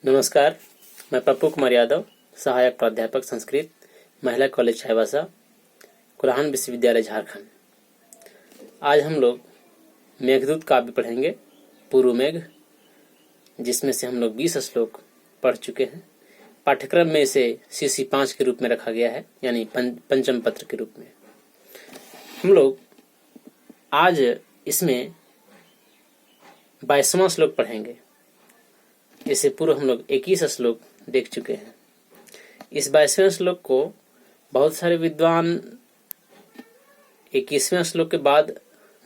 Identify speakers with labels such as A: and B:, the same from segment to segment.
A: नमस्कार, मैं पप्पू कुमार यादव, सहायक प्राध्यापक संस्कृत, महिला कॉलेज चाईबासा, कुरान विश्वविद्यालय झारखंड। आज हम लोग मेघदूत काव्य पढ़ेंगे, पूर्व मेघ, जिसमें से हम लोग 20 श्लोक पढ़ चुके हैं। पाठ्यक्रम में इसे CC 5 के रूप में रखा गया है, यानी पंचम पत्र के रूप में। हम लोग आज इसमें 22वां श्लोक पढ़ेंगे। इससे पूर्व हम लोग 21 श्लोक देख चुके हैं। इस 22वें श्लोक को बहुत सारे विद्वान 21वें श्लोक के बाद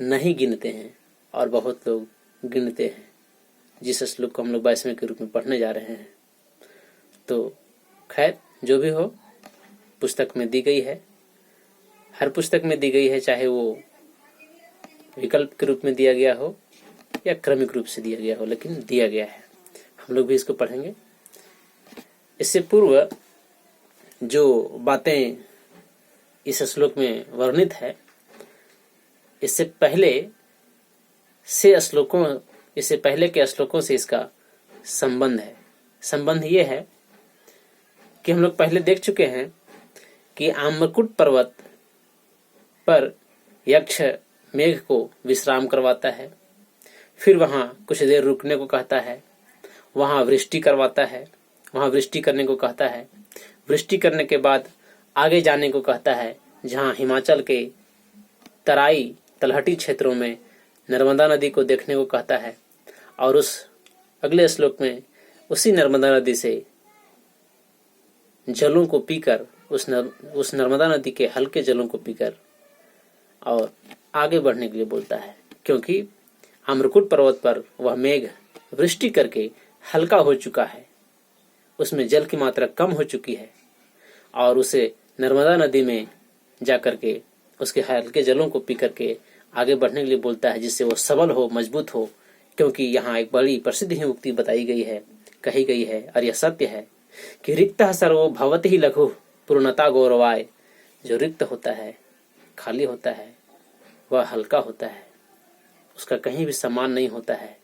A: नहीं गिनते हैं और बहुत लोग गिनते हैं, जिस श्लोक को हम लोग 22वें के रूप में पढ़ने जा रहे हैं। तो खैर, जो भी हो, पुस्तक में दी गई है, हर पुस्तक में दी गई है, चाहे वो विकल्प के रूप में दिया गया हो या क्रमिक रूप से दिया गया हो, लेकिन दिया गया है। हम लोग भी इसको पढ़ेंगे। इससे पूर्व जो बातें इस श्लोक में वर्णित है, इससे पहले के श्लोकों से इसका संबंध है। संबंध ये है कि हम लोग पहले देख चुके हैं कि आम्रकूट पर्वत पर यक्ष मेघ को विश्राम करवाता है, फिर वहां कुछ देर रुकने को कहता है, वहां वृष्टि करवाता है, वहां वृष्टि करने को कहता है, वृष्टि करने के बाद आगे जाने को कहता है, जहां हिमाचल के तराई तलहटी क्षेत्रों में नर्मदा नदी को देखने को कहता है। और उस अगले श्लोक में उसी नर्मदा नदी से जलों को पीकर, उस नर्मदा नदी के हल्के जलों को पीकर और आगे बढ़ने के लिए बोलता है, क्योंकि आम्रकूट पर्वत पर वह मेघ वृष्टि करके हल्का हो चुका है, उसमें जल की मात्रा कम हो चुकी है, और उसे नर्मदा नदी में जाकर के उसके हल्के जलों को पी करके आगे बढ़ने के लिए बोलता है, जिससे वो सबल हो, मजबूत हो। क्योंकि यहाँ एक बड़ी प्रसिद्ध ही उक्ति बताई गई है, कही गई है, और यह सत्य है कि रिक्तः सर्वो भवति ही लघु पूर्णता गौरवाय। जो रिक्त होता है, खाली होता है, वह हल्का होता है, उसका कहीं भी सम्मान नहीं होता है,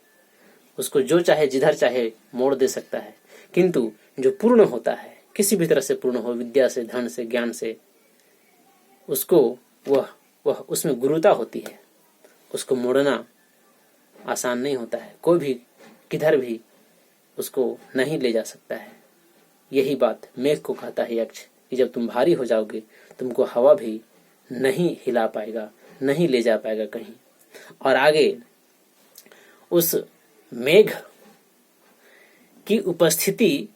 A: उसको जो चाहे जिधर चाहे मोड़ दे सकता है। किंतु जो पूर्ण होता है, किसी भी तरह से पूर्ण हो, विद्या से, धन से, ज्ञान से, उसको वह उसमें गुरुता होती है, उसको मोड़ना आसान नहीं होता है। कोई भी किधर भी उसको नहीं ले जा सकता है। यही बात मेघ को कहता है यक्ष, कि जब तुम भारी हो जाओगे, तुमको हवा भी नहीं हिला पाएगा, नहीं ले जा पाएगा कहीं। और आगे उस मेघ की उपस्थिति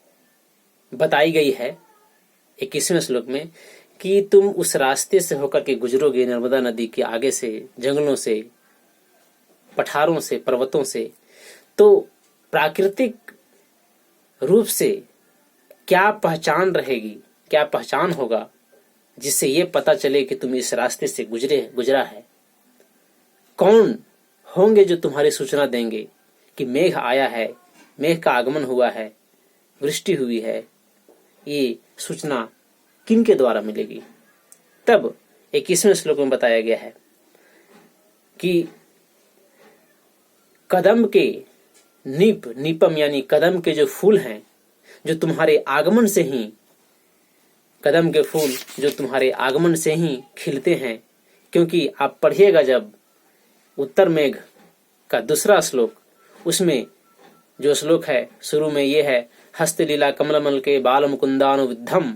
A: बताई गई है 21वें श्लोक में, कि तुम उस रास्ते से होकर के गुजरोगे, नर्मदा नदी के आगे से, जंगलों से, पठारों से, पर्वतों से, तो प्राकृतिक रूप से क्या पहचान रहेगी, क्या पहचान होगा, जिससे ये पता चले कि तुम इस रास्ते से गुजरा है। कौन होंगे जो तुम्हारी सूचना देंगे कि मेघ आया है, मेघ का आगमन हुआ है, वृष्टि हुई है। ये सूचना किन के द्वारा मिलेगी? तब 21वें श्लोक में बताया गया है कि कदम के नीपम यानी कदम के जो फूल हैं, जो तुम्हारे आगमन से ही, कदम के फूल जो तुम्हारे आगमन से ही खिलते हैं। क्योंकि आप पढ़िएगा जब उत्तर मेघ का दूसरा श्लोक, उसमें जो श्लोक है, शुरू में ये है हस्तलीला कमलमल के बाल मुकुंदानुविद्धम,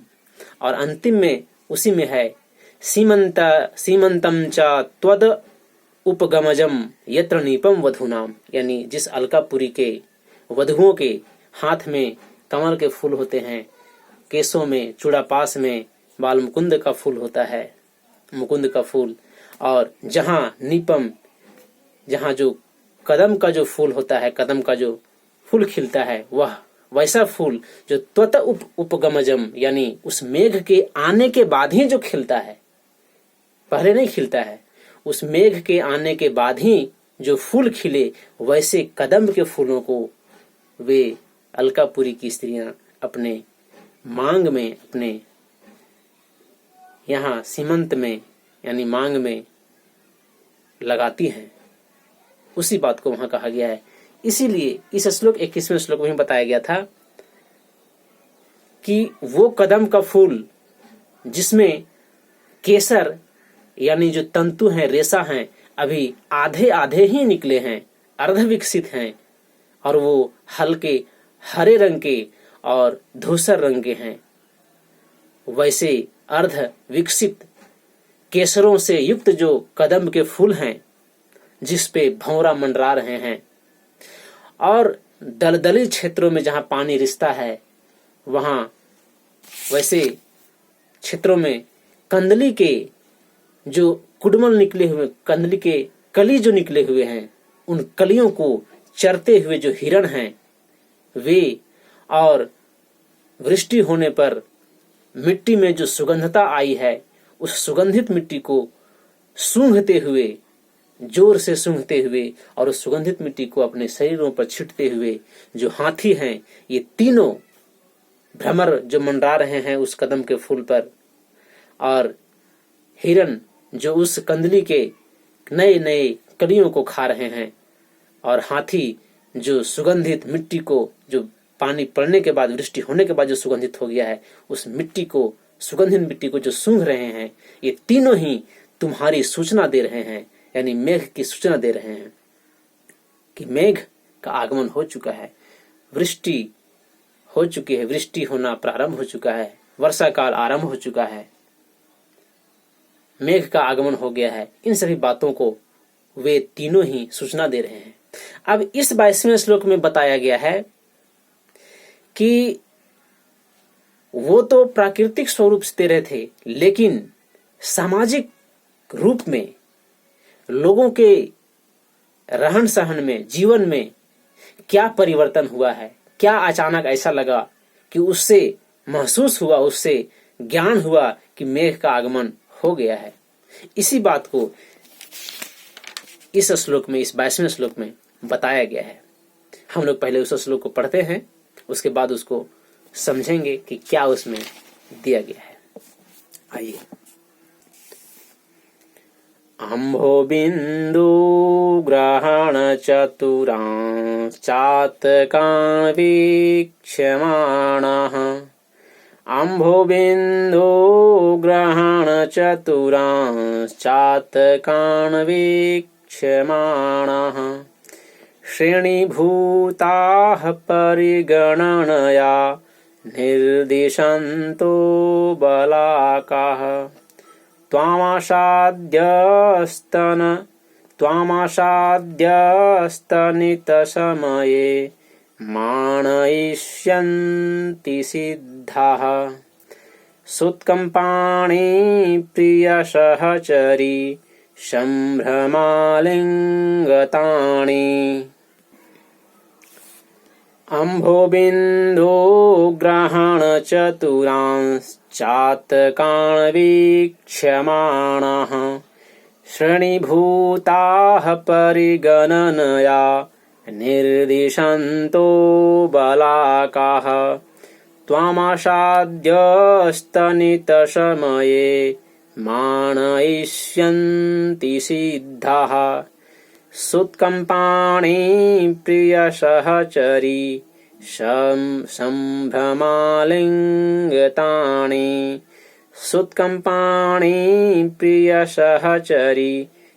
A: और अंतिम में उसी में है सीमंतम च त्वद उपगमजम यत्र नीपम वधूनाम, यानी जिस अलकापुरी के वधुओं के हाथ में कमल के फूल होते हैं, केसों में, चूड़ापास में बाल मुकुंद का फूल होता है, मुकुंद का फूल, और जहाँ नीपम, जहाँ जो कदम का जो फूल होता है, कदम का जो फूल खिलता है, वह वैसा फूल जो त्वत उपगमजम, यानी उस मेघ के आने के बाद ही जो खिलता है, पहले नहीं खिलता है, उस मेघ के आने के बाद ही जो फूल खिले, वैसे कदम के फूलों को वे अलकापुरी की स्त्रियां अपने मांग में, अपने यहाँ सीमंत में यानी मांग में लगाती हैं। उसी बात को वहां कहा गया है। इसीलिए इस श्लोक 21वें श्लोक में बताया गया था कि वो कदम का फूल जिसमें केसर यानी जो तंतु हैं, रेशा हैं, अभी आधे आधे ही निकले हैं, अर्ध विकसित हैं, और वो हल्के हरे रंग के और धूसर रंग के हैं, वैसे अर्ध विकसित केसरों से युक्त जो कदम के फूल हैं जिस पे भंवरा मंडरा रहे हैं, और दलदली क्षेत्रों में जहां पानी रिसता है वहां वैसे क्षेत्रों में कंदली के जो कुडमल निकले हुए, कंदली के कली जो निकले हुए हैं, उन कलियों को चरते हुए जो हिरण हैं वे, और वृष्टि होने पर मिट्टी में जो सुगंधता आई है उस सुगंधित मिट्टी को सूंघते हुए, जोर से सूंघते हुए, और उस सुगंधित मिट्टी को अपने शरीरों पर छिटते हुए जो हाथी हैं, ये तीनों भ्रमर जो मंडरा रहे हैं उस कदम के फूल पर, और हिरण जो उस कंदली के नए नए कलियों को खा रहे हैं, और हाथी जो सुगंधित मिट्टी को, जो पानी पड़ने के बाद, वृष्टि होने के बाद जो सुगंधित हो गया है, उस मिट्टी को, सुगंधित मिट्टी को जो सूंघ रहे हैं, ये तीनों ही तुम्हारी सूचना दे रहे हैं, यानी मेघ की सूचना दे रहे हैं कि मेघ का आगमन हो चुका है, वृष्टि हो चुकी है, वृष्टि होना प्रारंभ हो चुका है, वर्षा काल आरंभ हो चुका है, मेघ का आगमन हो गया है। इन सभी बातों को वे तीनों ही सूचना दे रहे हैं। अब इस 22वें श्लोक में बताया गया है कि वो तो प्राकृतिक स्वरूप से दे रहे थे, लेकिन सामाजिक रूप में लोगों के रहन सहन में, जीवन में क्या परिवर्तन हुआ है, क्या अचानक ऐसा लगा कि उससे महसूस हुआ, उससे ज्ञान हुआ कि मेघ का आगमन हो गया है। इसी बात को इस श्लोक में, इस 22वें श्लोक में बताया गया है। हम लोग पहले उस श्लोक को पढ़ते हैं, उसके बाद उसको समझेंगे कि क्या उसमें दिया गया है। आइए। अम्भो बिंदु ग्रहण चतुरां चातकान् वीक्ष्यमाणः, अम्भो बिंदु ग्रहण चतुरां चातकान् वीक्ष्यमाणः, श्रेणीभूताः परिगणनया निर्दिशन्तो बलाकाः, त्वामासाद्यस्तनितसमये मानयिष्यन्ति सिद्धाः, सुत्कम्पाणि प्रियसहचरी सम्भ्रमालिङ्गतानि, अम्भो बिन्दो ग्रहण चतुरांश्चातकान् वीक्ष्यमाणः, श्रेणीभूताः परिगणनया निर्दिशन्तो बलाकाः, त्वामासाद्यस्तनितसमये मानयिष्यन्ति सिद्धाः, सुत्कम्पाणि प्रियसहचरी सम्भ्रमालिङ्गतानि, सुत्कम्पाणि प्रियसहचरी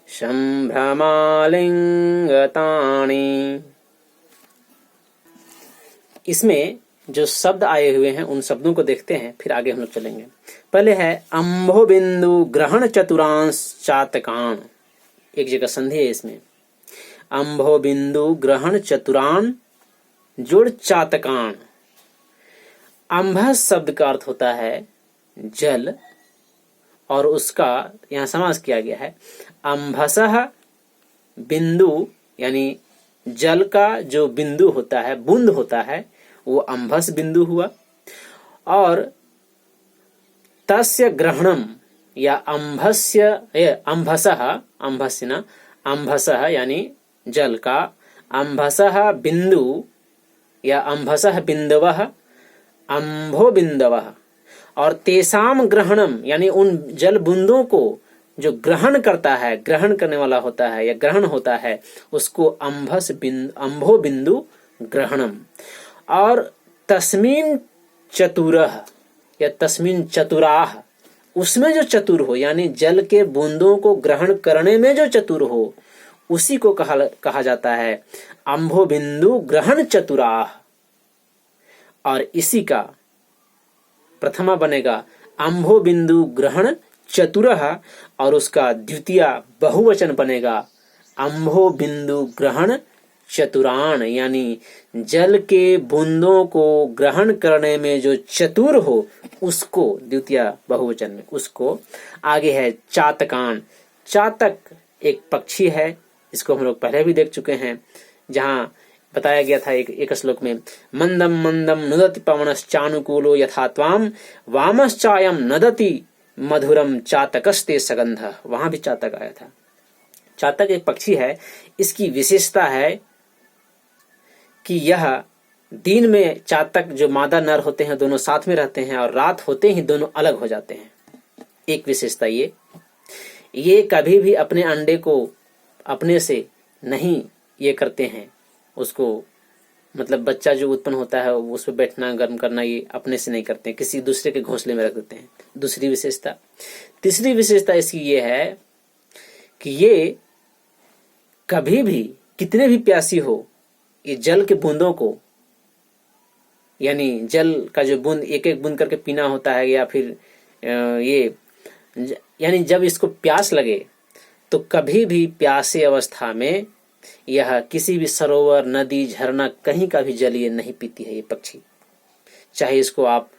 A: सम्भ्रमालिङ्गतानि। इसमें जो शब्द आए हुए हैं उन शब्दों को देखते हैं, फिर आगे हम लोग चलेंगे। पहले है अम्भो बिंदु ग्रहण चतुरांश चातकान, एक जगह संधि है इसमें। अम्भो बिंदु ग्रहण चतुरान जोड़ चातकान। अम्भस शब्द का अर्थ होता है जल, और उसका यहाँ समास किया गया है अम्भसः बिंदु, यानी जल का जो बिंदु होता है, बूंद होता है, वो अम्भस बिंदु हुआ। और तस्य ग्रहणम या अम्भस्य, अम्भसः, अम्भस्य न, अम्भसः यानी जल का, अम्भसः बिंदु या अम्भसः बिंदवः, अम्भो बिंदवः, और तेसाम ग्रहणम यानी उन जल बूंदों को जो ग्रहण करता है, ग्रहण करने वाला होता है या ग्रहण होता है, उसको अम्भो बिंदु ग्रहणम। और तस्मिन चतुरः या तस्मिन चतुराः, उसमें जो चतुर हो, यानी जल के बूंदों को ग्रहण करने में जो चतुर हो, उसी को कहा जाता है अम्भो बिंदु ग्रहण चतुराः। और इसी का प्रथमा बनेगा अम्भो बिंदु ग्रहण चतुरः, और उसका द्वितीय बहुवचन बनेगा अम्भो बिंदु ग्रहण चतुरान, यानी जल के बूंदों को ग्रहण करने में जो चतुर हो उसको, द्वितीय बहुवचन में उसको। आगे है चातकान। चातक एक पक्षी है, इसको हम लोग पहले भी देख चुके हैं, जहाँ बताया गया था एक श्लोक में, मंदम मंदम नुदति पवनश्चानुकूलो यथा त्वाम वामश्चायम नदति मधुरम चातकस्ते सगंध। वहां भी चातक आया था। चातक एक पक्षी है, इसकी विशेषता है कि यह दिन में चातक जो मादा नर होते हैं दोनों साथ में रहते हैं, और रात होते ही दोनों अलग हो जाते हैं। एक विशेषता ये कभी भी अपने अंडे को अपने से नहीं ये करते हैं, उसको मतलब बच्चा जो उत्पन्न होता है उस पर बैठना गर्म करना ये अपने से नहीं करते हैं, किसी दूसरे के घोंसले में रख देते हैं। दूसरी विशेषता। तीसरी विशेषता इसकी ये है कि ये कभी भी कितने भी प्यासी हो, ये जल के बूंदों को, यानी जल का जो बूंद एक एक बूंद करके पीना होता है, या फिर ये यानी जब इसको प्यास लगे तो कभी भी प्यासे अवस्था में यह किसी भी सरोवर नदी झरना कहीं का भी जल ये नहीं पीती है। ये पक्षी चाहे इसको आप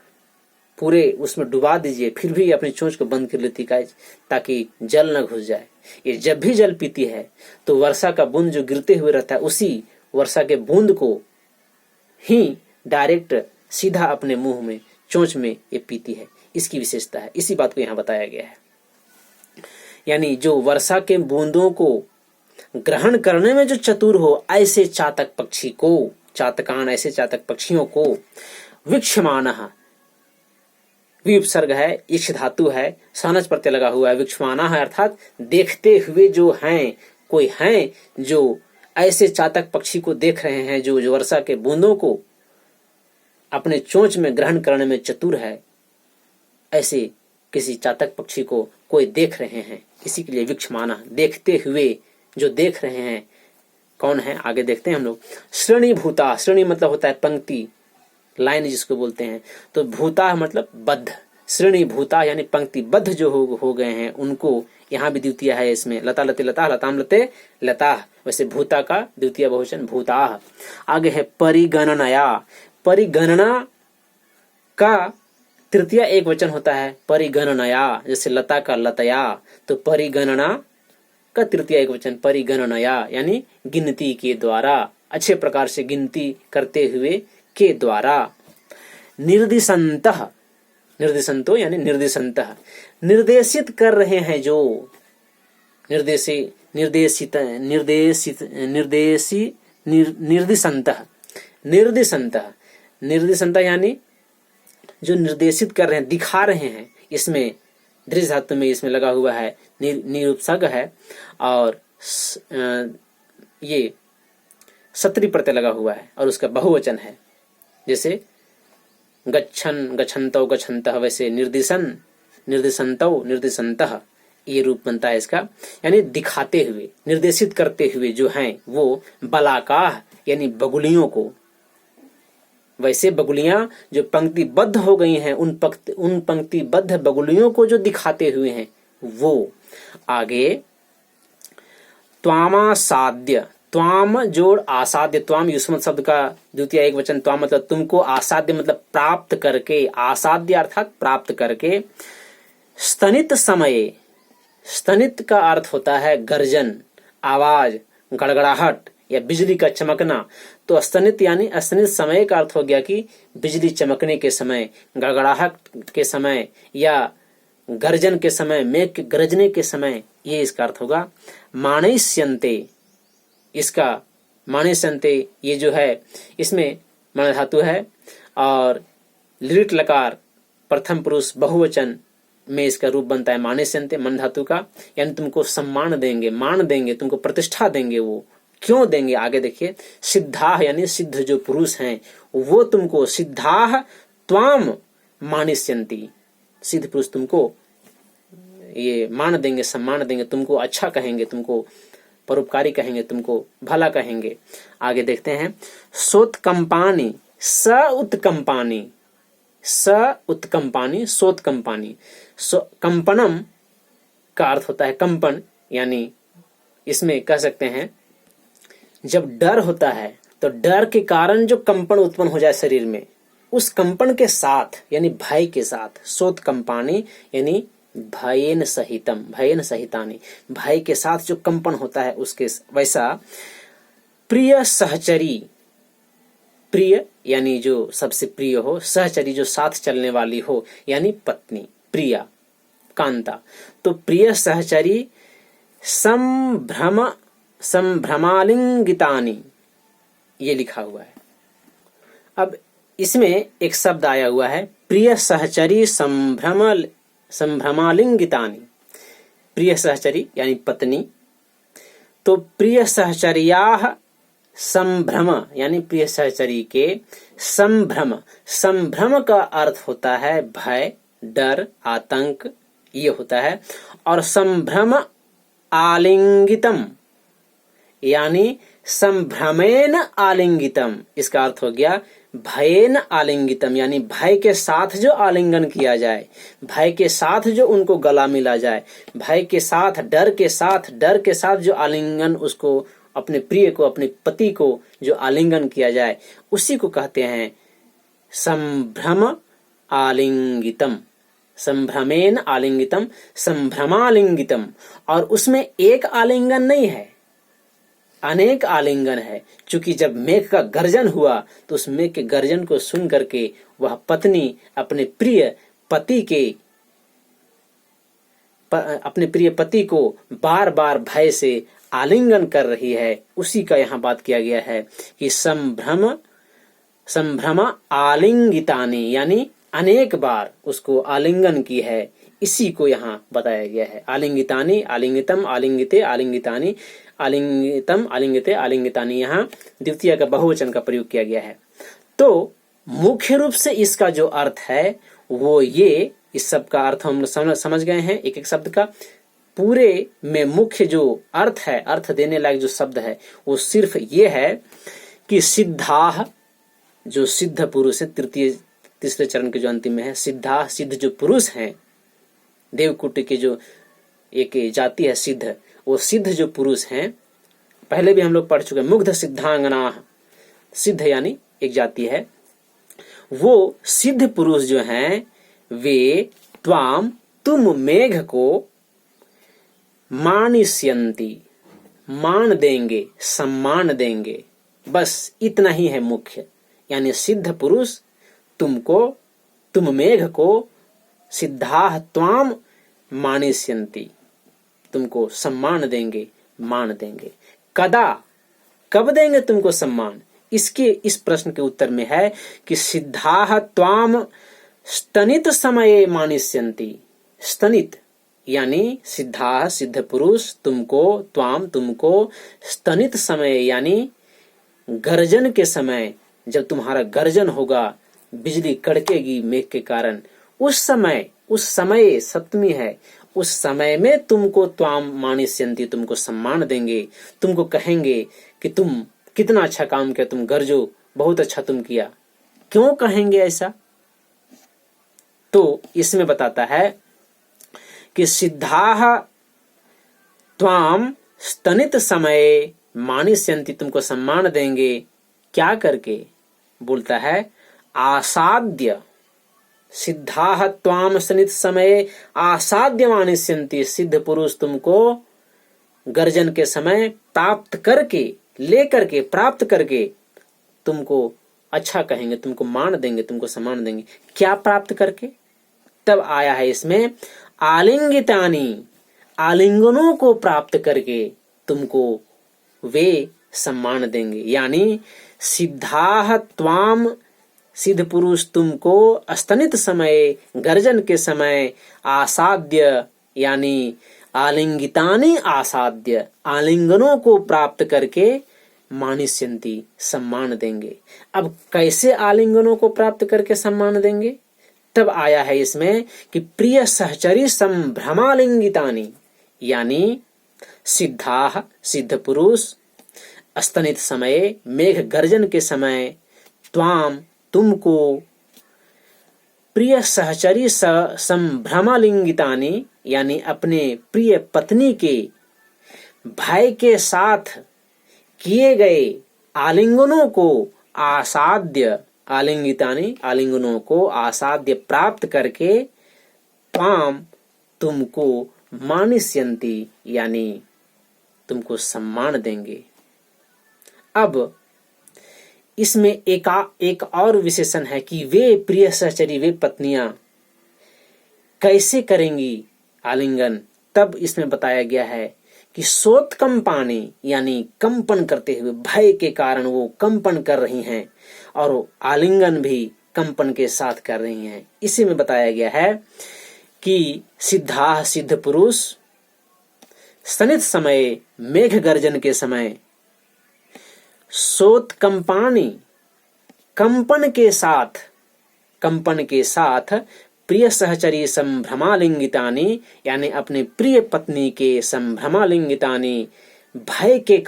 A: पूरे उसमें डुबा दीजिए फिर भी अपनी चोंच को बंद कर लेती है ताकि जल न घुस जाए। ये जब भी जल पीती है तो वर्षा का बूंद जो गिरते हुए रहता है उसी वर्षा के बूंद को ही डायरेक्ट सीधा अपने मुंह में चोंच में ये पीती है। इसकी विशेषता है, इसी बात को यहाँ बताया गया है। यानी जो वर्षा के बूंदों को ग्रहण करने में जो चतुर हो, ऐसे चातक पक्षी को, चातकान ऐसे चातक पक्षियों को, वीक्षमानः विपसर्ग है, इक्ष धातु है, सानच प्रत्यय लगा हुआ है, वीक्षमानः है अर्थात देखते हुए जो हैं, कोई हैं जो ऐसे चातक पक्षी को देख रहे हैं जो वर्षा के बूंदों को अपने चोंच में ग्रहण करने में चतुर है, ऐसे किसी चातक पक्षी को कोई देख रहे हैं, इसी के लिए वीक्षमानः देखते हुए जो देख रहे हैं कौन है, आगे देखते हैं हम लोग। श्रेणी भूता, श्रेणी मतलब होता है पंक्ति, लाइन जिसको बोलते हैं, तो भूता मतलब बद्ध, श्रेणी भूता यानी पंक्तिबद्ध जो हो गए हैं उनको, यहाँ भी द्वितीय है इसमें, लता लते लता, लताम लते लता, वैसे भूता का द्वितीय बहुवचन भूता। आगे है परिगणनया, परिगणना का तृतीय एक वचन होता है परिगणनया, जैसे लता का लतया, तो परिगणना का तृतीय एक वचन परिगणनया यानी गिनती के द्वारा, अच्छे प्रकार से गिनती करते हुए के द्वारा। निर्दिशंतः, निर्दिशंतो यानी निर्दिशंतः निर्देशित कर रहे हैं जो, निर्दिशंतः, निर्दिशंतः, निर्दिशंतः यानी जो निर्देशित कर रहे हैं, दिखा रहे हैं। इसमें दृश्य धातु में इसमें लगा हुआ है निरुपसर्ग है, और ये सत्री प्रत्यय लगा हुआ है और उसका बहुवचन है, जैसे गच्छन गच्छन्तौ गच्छन्तः, वैसे निर्दिशन निर्दिशन्तौ निर्दिशन्तः, ये रूप बनता है इसका, यानी दिखाते हुए निर्देशित करते हुए जो हैं वो बलाकाह यानी बगुलियों को, वैसे बगुलियां जो पंक्तिबद्ध हो गई हैं उन पंक्तिबद्ध बगुलियों को जो दिखाते हुए हैं वो। आगे त्वामासाद्य, त्वाम जोड़ आसाद्य, त्वाम युष्मत शब्द का द्वितीय एक वचन, त्वाम मतलब तुमको, आसाद्य मतलब प्राप्त करके, आसाद्य अर्थात प्राप्त करके। स्तनित समय, स्तनित का अर्थ होता है गर्जन, आवाज, गड़गड़ाहट या बिजली का चमकना, तो स्तनित यानी स्तनित समय का अर्थ हो गया कि बिजली चमकने के समय, गड़गड़ाहट के समय या गर्जन के समय, मेघ के गरजने के समय, ये इसका अर्थ होगा। माणिष्यन्ते, इसका माणिष्यन्ते ये जो है इसमें मण धातु है और लिट लकार प्रथम पुरुष बहुवचन में इसका रूप बनता है माणिष्यन्ते, मन धातु का, यानी तुमको सम्मान देंगे, मान देंगे, तुमको प्रतिष्ठा देंगे। वो क्यों देंगे आगे देखिए। सिद्धाह यानी सिद्ध जो पुरुष हैं वो तुमको, सिद्धाह त्वाम मानिष्यन्ति, सिद्ध पुरुष तुमको ये मान देंगे, सम्मान देंगे, तुमको अच्छा कहेंगे, तुमको परोपकारी कहेंगे, तुमको भला कहेंगे। आगे देखते हैं, सोत्कंपानि स उत्कंपानि, स उत्कंपानि सोत्कंपानि। कंपनम का अर्थ होता है कंपन, यानी इसमें कह सकते हैं जब डर होता है तो डर के कारण जो कंपन उत्पन्न हो जाए शरीर में, उस कंपन के साथ यानी भय के साथ, सोत्कंपानि यानी भयेन सहितम, भयेन सहितानि, भय के साथ जो कंपन होता है उसके वैसा। प्रिय सहचरी, प्रिय यानी जो सबसे प्रिय हो, सहचरी जो साथ चलने वाली हो यानी पत्नी, प्रिया, कांता। तो प्रिय सहचरी संभ्रमालिंगितानि, ये लिखा हुआ है। अब इसमें एक शब्द आया हुआ है, प्रिय सहचरी संभ्रमालिंगितानि, प्रिय सहचरी यानी पत्नी। तो प्रिय सहचर्याः संभ्रम यानी प्रिय सहचरी के संभ्रम, संभ्रम का अर्थ होता है भय, डर, आतंक, ये होता है। और संभ्रम आलिंगितम यानी संभ्रमेन आलिंगितम, इसका अर्थ हो गया भयेन आलिंगितम, यानी भय के साथ जो आलिंगन किया जाए, भय के साथ जो उनको गला मिला जाए, भय के साथ, डर के साथ जो आलिंगन, उसको अपने प्रिय को, अपने पति को जो आलिंगन किया जाए, उसी को कहते हैं संभ्रम आलिंगितम, संभ्रमेन आलिंगितम, संभ्रमालिंगितम। और उसमें एक आलिंगन नहीं है, अनेक आलिंगन है। क्योंकि जब मेघ का गर्जन हुआ तो उस मेघ के गर्जन को सुन करके वह पत्नी अपने प्रिय पति को बार बार भय से आलिंगन कर रही है। उसी का यहाँ बात किया गया है कि संभ्रम आलिंगितानि, यानी अनेक बार उसको आलिंगन की है, इसी को यहाँ बताया गया है। आलिंगितानि, आलिंगितम, आलिंगिते, आलिंगितानि, आलिंगितम, आलिंगिते, आलिंगितानि, यहाँ द्वितीय का बहुवचन का प्रयोग किया गया है। तो मुख्य रूप से इसका जो अर्थ है वो ये, इस सब का अर्थ हम समझ गए हैं एक एक शब्द का। पूरे में मुख्य जो अर्थ है, अर्थ देने लायक जो शब्द है, वो सिर्फ ये है कि सिद्धाह, जो सिद्ध पुरुष है, तीसरे चरण के जो अंतिम में है, सिद्धा, सिद्ध जो पुरुष हैं, देवकूट के जो एक जाति है सिद्ध, वो सिद्ध जो पुरुष हैं, पहले भी हम लोग पढ़ चुके हैं, मुग्ध सिद्धांगना, सिद्ध यानी एक जाति है। वो सिद्ध पुरुष जो हैं वे त्वाम, तुम मेघ को मानिष्यन्ति, मान देंगे, सम्मान देंगे, बस इतना ही है मुख्य। यानी सिद्ध पुरुष तुमको, तुम मेघ को, सिद्धाः त्वाम मानिष्यन्ति, तुमको सम्मान देंगे, मान देंगे। कदा, कब देंगे तुमको सम्मान? इसके इस प्रश्न के उत्तर में है कि सिद्धाः त्वाम स्तनित समये मानिष्यन्ति। स्तनित यानी सिद्धाः, सिद्ध पुरुष तुमको, त्वाम तुमको, स्तनित समय यानी गर्जन के समय, जब तुम्हारा गर्जन होगा, बिजली कड़केगी मेघ के कारण, उस समय सप्तमी है, उस समय में तुमको त्वाम मानिष्यन्ति, तुमको सम्मान देंगे, तुमको कहेंगे कि तुम कितना अच्छा काम किया, तुम गर्जो, बहुत अच्छा तुम किया। क्यों कहेंगे ऐसा? तो इसमें बताता है कि सिद्धाः त्वाम स्तनित समय मानिष्यन्ति, तुमको सम्मान देंगे, क्या करके? बोलता है आसाद्य, सिद्धाः त्वाम स्तनित समय आसाद्य मानिष्यन्ति, सिद्ध पुरुष तुमको गर्जन के समय प्राप्त करके, लेकर के, प्राप्त करके तुमको अच्छा कहेंगे, तुमको मान देंगे, तुमको सम्मान देंगे। क्या प्राप्त करके? तब आया है इसमें आलिंगितानि, आलिंगनों को प्राप्त करके तुमको वे सम्मान देंगे। यानी सिद्धाः त्वाम, सिद्ध पुरुष तुमको स्तनित समय, गर्जन के समय, आसाद्य यानी आलिंगितानि आसाद्य, आलिंगनों को प्राप्त करके मानिष्यन्ति, सम्मान देंगे। अब कैसे आलिंगनों को प्राप्त करके सम्मान देंगे? तब आया है इसमें कि प्रिय सहचरी संभ्रमालिंगितानि, यानी सिद्धाः, सिद्ध पुरुष, स्तनित समय, मेघ गर्जन के समय, त्वाम, तुमको, प्रिय सहचरी संभ्रमालिंगितानि, यानी अपने प्रिय पत्नी के भाई के साथ किए गए आलिंगनों को आसाद्य, आलिंगितानि, आलिंगनों को आसाद्य प्राप्त करके, त्वाम, तुमको, मानिष्यन्ति, यानी तुमको सम्मान देंगे। अब इसमें एक और विशेषण है कि वे प्रिय सहचरी, वे पत्नियां कैसे करेंगी आलिंगन। तब इसमें बताया गया है कि सोत्कंपानि, यानी कंपन करते हुए, भय के कारण वो कंपन कर रही हैं और आलिंगन भी कंपन के साथ कर रही हैं। इसी में बताया गया है कि सिद्धाः, सिद्ध पुरुष, स्तनित समय, मेघ गर्जन के समय, सोत्कंपानि, कंपन के साथ, प्रिय सहचरी संभ्रमालिंगितानि, यानी अपने प्रिय पत्नी के संभ्रमालिंगितानि, भय के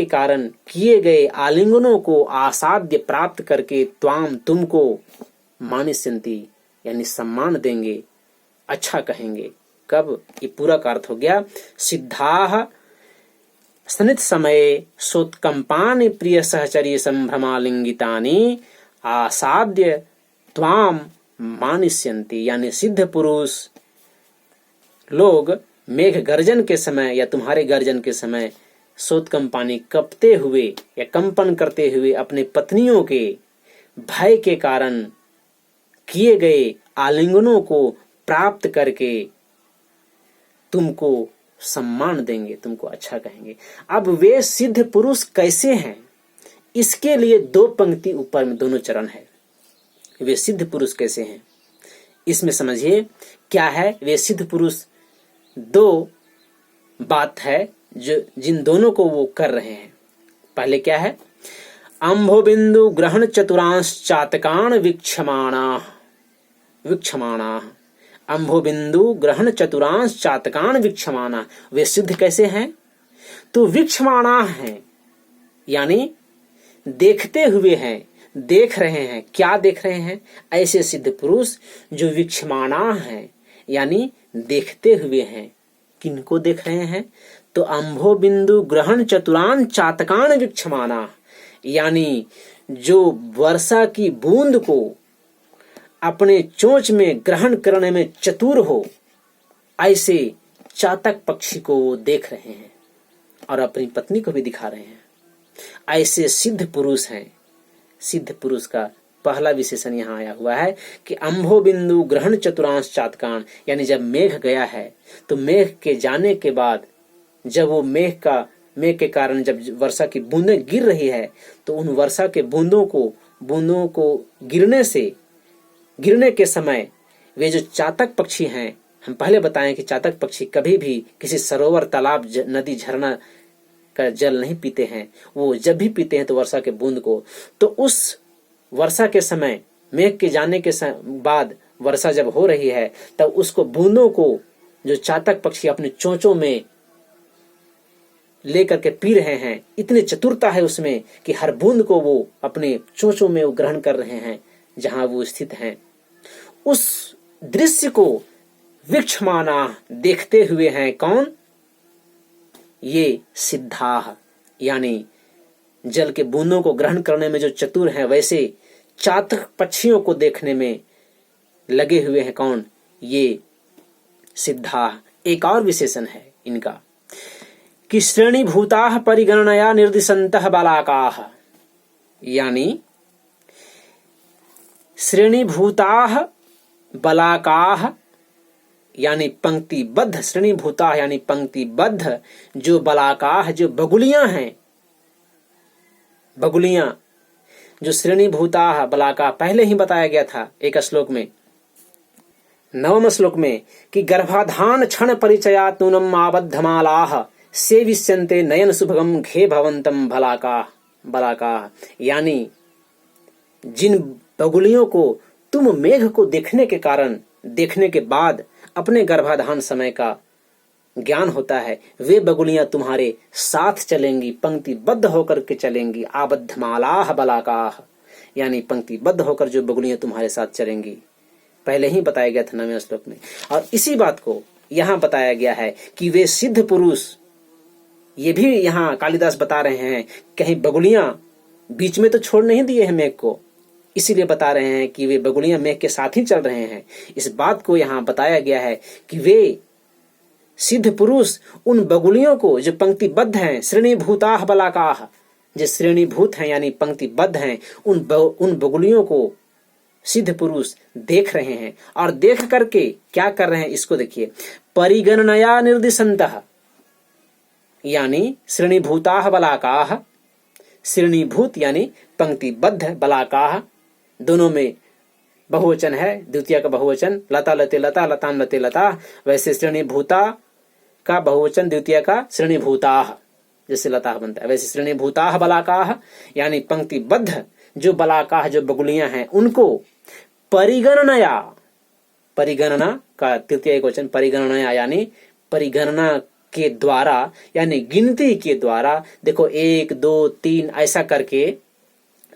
A: कारण किए गए आलिंगनों को आसाद्य प्राप्त करके, त्वाम, तुमको, मानिष्यन्ति, यानी सम्मान देंगे, अच्छा कहेंगे। कब? ये पूरा का अर्थ हो गया, सिद्धाः, स्तनित समय, सोत्कंपानि, प्रिय सहचरी संभ्रमालिंगितानि, आसाद्य, त्वाम, मानिष्यन्ति, यानी सिद्ध पुरुष लोग मेघ गर्जन के समय या तुम्हारे गर्जन के समय सोत्कंपानि, कपते हुए या कंपन करते हुए अपने पत्नियों के भय के कारण किए गए आलिंगनों को प्राप्त करके तुमको सम्मान देंगे, तुमको अच्छा कहेंगे। अब वे सिद्ध पुरुष कैसे हैं? इसके लिए दो पंक्ति ऊपर में दोनों चरण है। वे सिद्ध पुरुष कैसे हैं इसमें समझिए क्या है। वे सिद्ध पुरुष दो बात है जो जिन दोनों को वो कर रहे हैं। पहले क्या है? अम्भो बिंदु ग्रहण चतुरांश चातकान वीक्षमाणा, अम्भो बिंदु ग्रहण चतुरांश चातकान वीक्षमाणा। वे सिद्ध कैसे हैं? तो वीक्षमाणा हैं, यानी देखते हुए हैं, देख रहे हैं। क्या देख रहे हैं? ऐसे सिद्ध पुरुष जो वीक्षमाणा हैं, यानी देखते हुए हैं। किनको देख रहे हैं? तो अम्भो बिंदु ग्रहण चतुरान चातकान वीक्षमाणा, यानी जो वर्षा की बूंद को अपने चोंच में ग्रहण करने में चतुर हो, ऐसे चातक पक्षी को वो देख रहे हैं और अपनी पत्नी को भी दिखा रहे हैं। ऐसे सिद्ध पुरुष हैं। सिद्ध पुरुष का पहला विशेषण यहाँ आया हुआ है कि अम्भो बिंदु ग्रहण चतुरांश चातकान, यानी जब मेघ गया है तो मेघ के जाने के बाद जब वो मेघ के कारण जब वर्षा की बूंदें गिर रही है तो उन वर्षा के बूंदों को गिरने के समय वे जो चातक पक्षी हैं, हम पहले बताएं कि चातक पक्षी कभी भी किसी सरोवर, तालाब, नदी, झरना का जल नहीं पीते हैं। वो जब भी पीते हैं तो वर्षा के बूंद को। तो उस वर्षा के समय, मेघ के जाने के बाद वर्षा जब हो रही है तब उसको बूंदों को जो चातक पक्षी अपने चोंचों में लेकर के पी रहे हैं, इतनी चतुरता है उसमें कि हर बूंद को वो अपने चोंचों में वो ग्रहण कर रहे हैं जहां वो स्थित हैं। उस दृश्य को वीक्षमाणा, देखते हुए हैं। कौन? ये सिद्धाः, यानी जल के बूंदों को ग्रहण करने में जो चतुर हैं, वैसे चातक पक्षियों को देखने में लगे हुए हैं। कौन? ये सिद्धाः। एक और विशेषण है इनका कि श्रेणीभूताः परिगणनया निर्दिशन्तः बालाकाः, यानी श्रेणीभूताः बालाकाः, यानी पंक्तिबद्ध, श्रेणीभूता यानी पंक्तिबद्ध जो बालाकाः, जो बगुलियां हैं, बगुलियां जो श्रेणीभूताः बालाकाः, पहले ही बताया गया था एक श्लोक में, 9वें श्लोक में कि गर्भाधान क्षण परिचयात् नूनम् आबद्धमालाः सेविष्यन्ते नयन सुभगम घे भवंतम बलाका, यानी जिन बगुलियों को तुम मेघ को देखने के बाद अपने गर्भाधान समय का ज्ञान होता है, वे बगुलियां तुम्हारे साथ चलेंगी, पंक्तिबद्ध होकर के चलेंगी। आबद्धमालाह बलाकाह, यानी पंक्तिबद्ध होकर जो बगुलियां तुम्हारे साथ चलेंगी, पहले ही बताया गया था 9वें श्लोक में। और इसी बात को यहाँ बताया गया है कि वे सिद्ध पुरुष, ये भी यहाँ कालिदास बता रहे हैं, कहीं बगुलियां बीच में तो छोड़ नहीं दिए हैं मेघ को, इसीलिए बता रहे हैं कि वे बगुलियां मेघ के साथ ही चल रहे हैं। इस बात को यहाँ बताया गया है कि वे सिद्ध पुरुष उन बगुलियों को जो पंक्तिबद्ध हैं, श्रेणीभूताः बलाकाः, जो श्रेणीभूत हैं यानी पंक्तिबद्ध हैं, उन बगुलियों को सिद्ध पुरुष देख रहे हैं। और देख करके क्या कर रहे हैं, इसको देखिए। परिगणनया निर्दिशन्तः, यानी श्रेणीभूताः बलाकाः, श्रेणीभूत यानी पंक्तिबद्ध, बलाकाः दोनों में बहुवचन है, द्वितीय का बहुवचन, लता लते लता, लताम लते लता, वैसे श्रेणीभूता का बहुवचन द्वितीय का श्रेणीभूताः, जैसे लता बनता है वैसे श्रेणीभूताः बलाकाः, यानी पंक्तिबद्ध जो बलाकाः जो बगुलियां हैं उनको परिगणनया, परिगणना का तृतीय एक वचन परिगणनया, यानी परिगणना के द्वारा यानी गिनती के द्वारा। देखो 1 2 3 ऐसा करके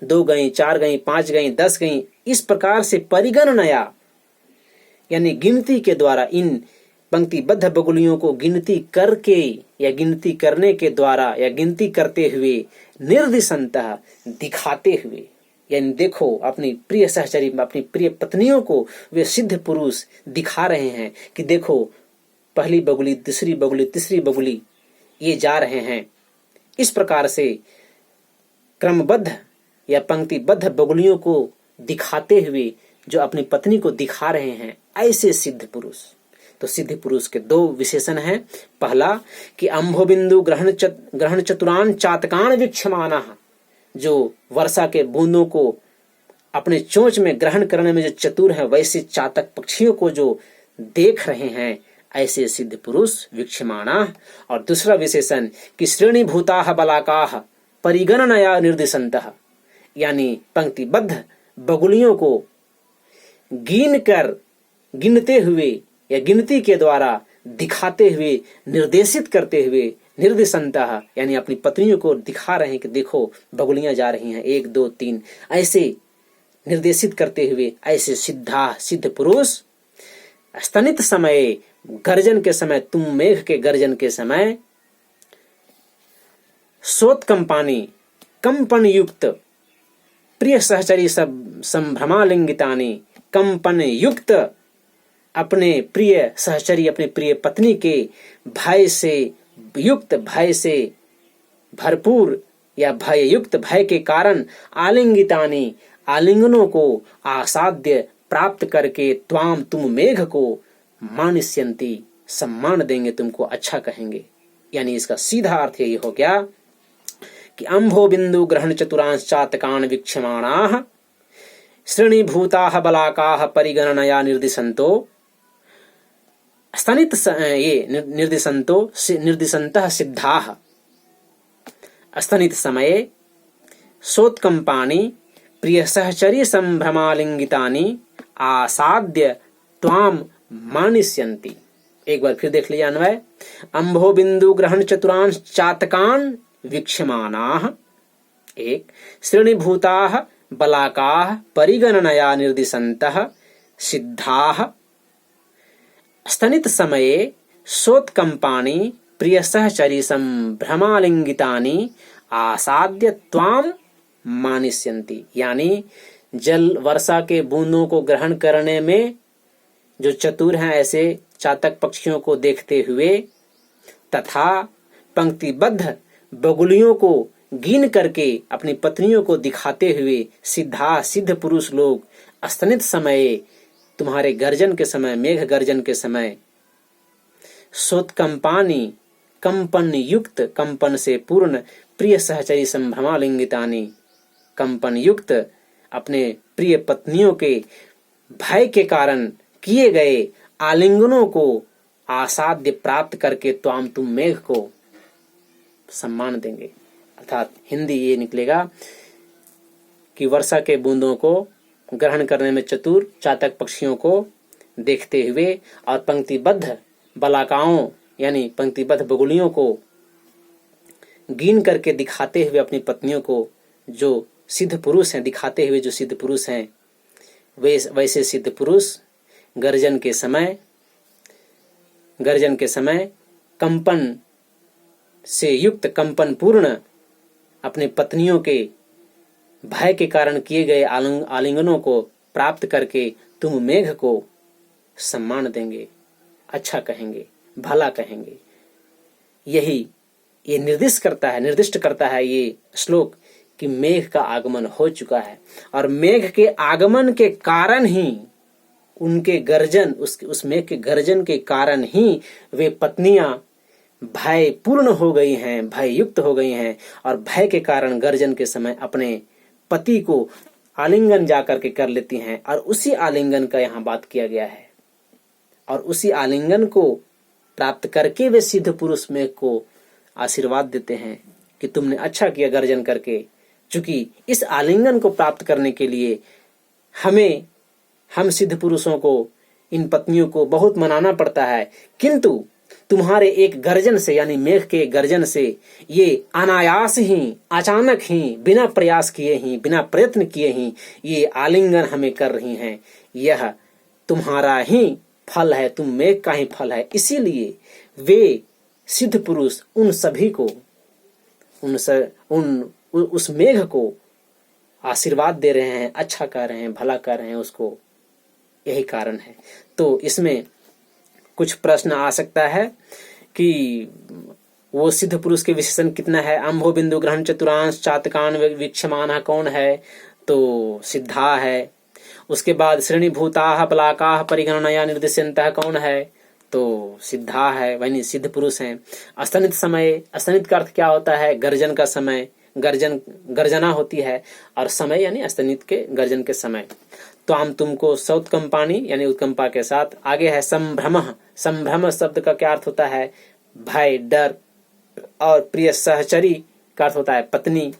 A: 2 गई, 4 गई, 5 गई, 10 गई, इस प्रकार से परिगणनया यानी गिनती के द्वारा इन पंक्तिबद्ध बगुलियों को गिनती करके या गिनती करने के द्वारा या गिनती करते हुए, निर्दिशन्तः दिखाते हुए, यानी देखो अपनी प्रिय सहचरी, अपनी प्रिय पत्नियों को वे सिद्ध पुरुष दिखा रहे हैं कि देखो पहली बगुली, दूसरी बगुली, तीसरी बगुली, ये जा रहे हैं। इस प्रकार से क्रमबद्ध या पंक्तिबद्ध बगुलियों को दिखाते हुए जो अपनी पत्नी को दिखा रहे हैं, ऐसे सिद्ध पुरुष। तो सिद्ध पुरुष के 2 विशेषण हैं। पहला कि अम्भोबिंदु ग्रहण चतुरान चातकान वीक्षमानः, जो वर्षा के बूंदों को अपने चोंच में ग्रहण करने में जो चतुर है, वैसे चातक पक्षियों को जो देख रहे हैं, ऐसे सिद्ध पुरुष वीक्षमानः। और दूसरा विशेषण कि श्रेणीभूताः बलाकाः परिगणनया निर्दिशन्तः, यानी पंक्तिबद्ध बगुलियों को गिनते हुए या गिनती के द्वारा दिखाते हुए, निर्देशित करते हुए, निर्दिशन्तः यानी अपनी पत्नियों को दिखा रहे हैं कि देखो बगुलियां जा रही हैं 1 2 3, ऐसे निर्देशित करते हुए ऐसे सिद्ध पुरुष स्तनित समय, गर्जन के समय, तुम मेघ के गर्जन के समय, सोत्कंपानी कंपन युक्त प्रिय सहचरी संभ्रमालिंगितानी, कंपन युक्त अपने प्रिय सहचरी, अपने प्रिय पत्नी के भय से युक्त, भय से भरपूर या भय युक्त, भय के कारण आलिंगितानी आलिंगनों को आसाद्य प्राप्त करके, त्वाम तुम मेघ को मानिष्यन्ति सम्मान देंगे, तुमको अच्छा कहेंगे। यानी इसका सीधा अर्थ यही हो गया कि अम्भो बिंदु ग्रहण चतुरांश चातकान वीक्षमाणाः श्रेणीभूताः बलाकाः परिगणनया निर्दिशन्तो स्तनित ये निर्दिशन्तः सिद्धाः स्तनित समये सोत्कंपानि प्रिय सहचरी संभ्रमालिंगितानि आसाद्य त्वाम मानिष्यन्ति। एक बार फिर देख लीजिए अन्वय। अम्भो बिंदु ग्रहण चतुरांश चातकान वीक्षमाणाः, 1 श्रेणीभूताः बलाकाः परिगणनया निर्दिशन्तः सिद्धाः स्तनित समये सोत्कंपानि प्रिय सहचरी संभ्रमालिंगितानि आसाद्य त्वाम मानिष्यन्ति। यानी जल वर्षा के बूंदों को ग्रहण करने में जो चतुर हैं, ऐसे चातक पक्षियों को देखते हुए तथा पंक्तिबद्ध बगुलियों को गिन करके अपनी पत्नियों को दिखाते हुए सिद्ध पुरुष लोग स्तनित समय, तुम्हारे गर्जन के समय, मेघ गर्जन के समय, सोत्कंपानि कंपन युक्त, कंपन से पूर्ण, प्रिय सहचरी संभ्रमालिंगितानि कंपन युक्त अपने प्रिय पत्नियों के भय के कारण किए गए आलिंगनों को आसाद्य प्राप्त करके त्वाम तुम मेघ को सम्मान देंगे। अर्थात हिंदी ये निकलेगा कि वर्षा के बूंदों को ग्रहण करने में चतुर चातक पक्षियों को देखते हुए और पंक्तिबद्ध बलाकाओं यानी पंक्तिबद्ध बगुलियों को गिन करके दिखाते हुए अपनी पत्नियों को, जो सिद्ध पुरुष हैं, दिखाते हुए जो सिद्ध पुरुष हैं, वैसे सिद्ध पुरुष गर्जन के समय कंपन से युक्त, कंपन पूर्ण अपने पत्नियों के भय के कारण किए गए आलिंगनों को प्राप्त करके तुम मेघ को सम्मान देंगे, अच्छा कहेंगे, भला कहेंगे। यही ये निर्दिष्ट करता है ये श्लोक कि मेघ का आगमन हो चुका है और मेघ के आगमन के कारण ही उनके गर्जन, उस मेघ के गर्जन के कारण ही वे पत्नियां भय पूर्ण हो गई हैं, भय युक्त हो गई हैं और भय के कारण गर्जन के समय अपने पति को आलिंगन जाकर के कर लेती हैं। और उसी आलिंगन का यहाँ बात किया गया है और उसी आलिंगन को प्राप्त करके वे सिद्ध पुरुष मेघ को आशीर्वाद देते हैं कि तुमने अच्छा किया गर्जन करके। चूंकि इस आलिंगन को प्राप्त करने के लिए हम सिद्ध पुरुषों को, इन पत्नियों को बहुत मनाना पड़ता है, किंतु तुम्हारे एक गर्जन से यानी मेघ के गर्जन से ये अनायास ही, अचानक ही, बिना प्रयास किए ही, बिना प्रयत्न किए ही ये आलिंगन हमें कर रही हैं। यह तुम्हारा ही फल है, तुम मेघ का ही फल है। इसीलिए वे सिद्ध पुरुष उन सभी को, उस मेघ को आशीर्वाद दे रहे हैं, अच्छा कर रहे हैं, भला कर रहे हैं, उसको यही कारण है। तो इसमें कुछ प्रश्न आ सकता है कि वो सिद्ध पुरुष के विशेषण कितना है। अम्भो बिंदु ग्रहण चतुरांश चातकान वीक्षमानः कौन है? तो सिद्धा है। उसके बाद श्रेणी भूताः पलाकाः परिगणनया निर्दिश्यन्तः कौन है? तो सिद्धा है, वही सिद्ध पुरुष हैं। अस्तनित समय, अस्तनित का अर्थ क्या होता है? गर्जन का समय, गर्जना होती है और समय यानी अस्तनित के गर्जन के समय। तो हम तुमको सौत्कंपानी यानी उत्कंपा के साथ। आगे है संभ्रम। संभ्रम शब्द का क्या अर्थ होता है? भय, डर। और प्रिय सहचरी का अर्थ होता है पत्नी।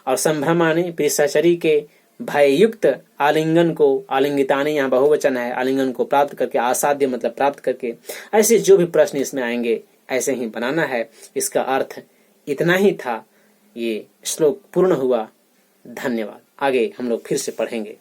A: और संभ्रमानी प्रिय सहचरी के भय युक्त आलिंगन को, आलिंगितानी यहाँ बहुवचन है, आलिंगन को प्राप्त करके, आसाध्य मतलब प्राप्त करके। ऐसे जो भी प्रश्न इसमें आएंगे ऐसे ही बनाना है। इसका अर्थ इतना ही था। ये श्लोक पूर्ण हुआ। धन्यवाद। आगे हम लोग फिर से पढ़ेंगे।